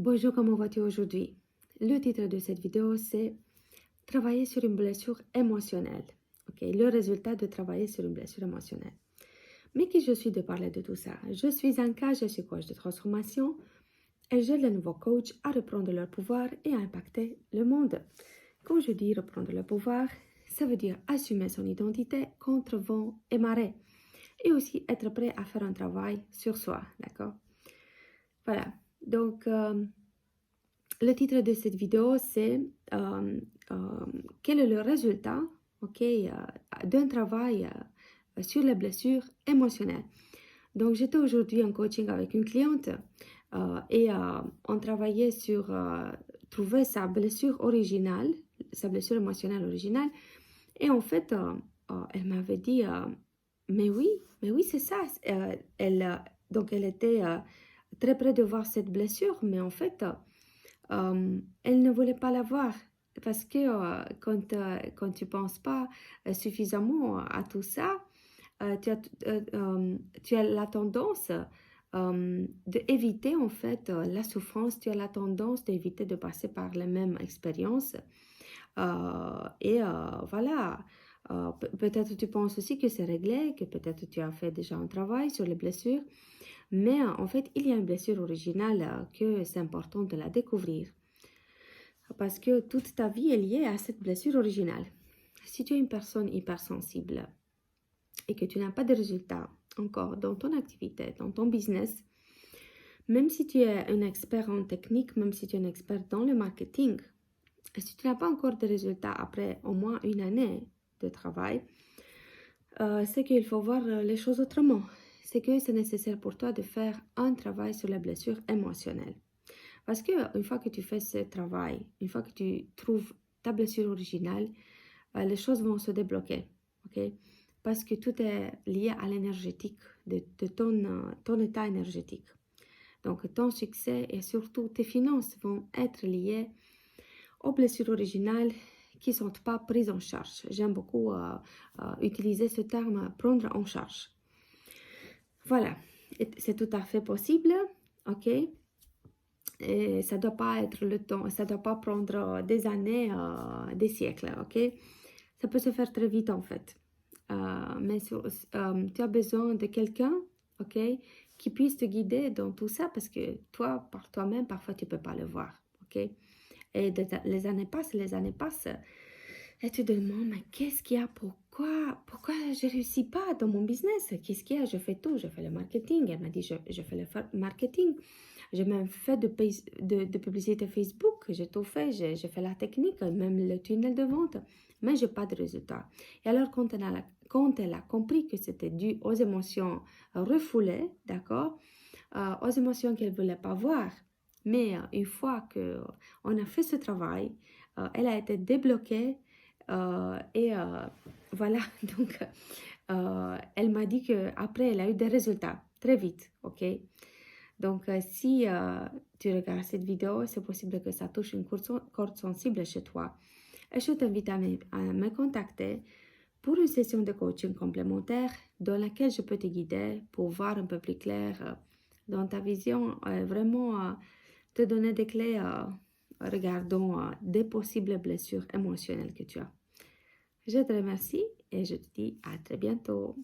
Bonjour, comment vas-tu aujourd'hui? Le titre de cette vidéo, c'est Travailler sur une blessure émotionnelle. Ok, le résultat de travailler sur une blessure émotionnelle. Mais qui je suis de parler de tout ça? Je suis Anka, je suis coach de transformation et j'aide les nouveaux coachs à reprendre leur pouvoir et à impacter le monde. Quand je dis reprendre le pouvoir, ça veut dire assumer son identité contre vent et marée et aussi être prêt à faire un travail sur soi, d'accord? Voilà, donc le titre de cette vidéo, c'est quel est le résultat d'un travail sur les blessures émotionnelles. Donc, j'étais aujourd'hui en coaching avec une cliente et on travaillait sur trouver sa blessure originale, sa blessure émotionnelle originale. Et en fait, elle m'avait dit, mais oui, c'est ça. Donc, elle était très près de voir cette blessure, mais en fait, elle ne voulait pas la voir parce que quand tu ne penses pas suffisamment à tout ça, tu as la tendance d'éviter en fait la souffrance, tu as la tendance d'éviter de passer par les mêmes expériences. Voilà, peut-être tu penses aussi que c'est réglé, que peut-être tu as fait déjà un travail sur les blessures, mais en fait, il y a une blessure originale que c'est important de la découvrir. Parce que toute ta vie est liée à cette blessure originale. Si tu es une personne hypersensible et que tu n'as pas de résultats encore dans ton activité, dans ton business, même si tu es un expert en technique, même si tu es un expert dans le marketing, et si tu n'as pas encore de résultats après au moins une année de travail, c'est qu'il faut voir les choses autrement. C'est que c'est nécessaire pour toi de faire un travail sur la blessure émotionnelle. Parce qu'une fois que tu fais ce travail, une fois que tu trouves ta blessure originale, les choses vont se débloquer. Okay? Parce que tout est lié à l'énergétique, de ton état énergétique. Donc ton succès et surtout tes finances vont être liées aux blessures originales qui ne sont pas prises en charge. J'aime beaucoup utiliser ce terme, prendre en charge. Voilà, c'est tout à fait possible, ok? Et ça ne doit pas être le temps, ça ne doit pas prendre des années, des siècles, ok? Ça peut se faire très vite en fait. Mais tu as besoin de quelqu'un, ok, qui puisse te guider dans tout ça parce que toi, par toi-même, parfois tu ne peux pas le voir, ok? Et les années passent, et tu te demandes, mais qu'est-ce qu'il y a? Pourquoi je ne réussis pas dans mon business? Qu'est-ce qu'il y a? Je fais tout, je fais le marketing. Elle m'a dit, je fais le marketing. J'ai même fait de publicité Facebook, j'ai tout fait, j'ai fait la technique, même le tunnel de vente, mais je n'ai pas de résultat. Et alors, quand elle a compris que c'était dû aux émotions refoulées, d'accord, aux émotions qu'elle ne voulait pas voir, mais une fois qu'on a fait ce travail, elle a été débloquée voilà, donc elle m'a dit qu'après, elle a eu des résultats très vite, ok? Donc, si tu regardes cette vidéo, c'est possible que ça touche une corde sensible chez toi. Et je t'invite à me contacter pour une session de coaching complémentaire dans laquelle je peux te guider pour voir un peu plus clair dans ta vision, vraiment te donner des clés regardant des possibles blessures émotionnelles que tu as. Je te remercie et je te dis à très bientôt.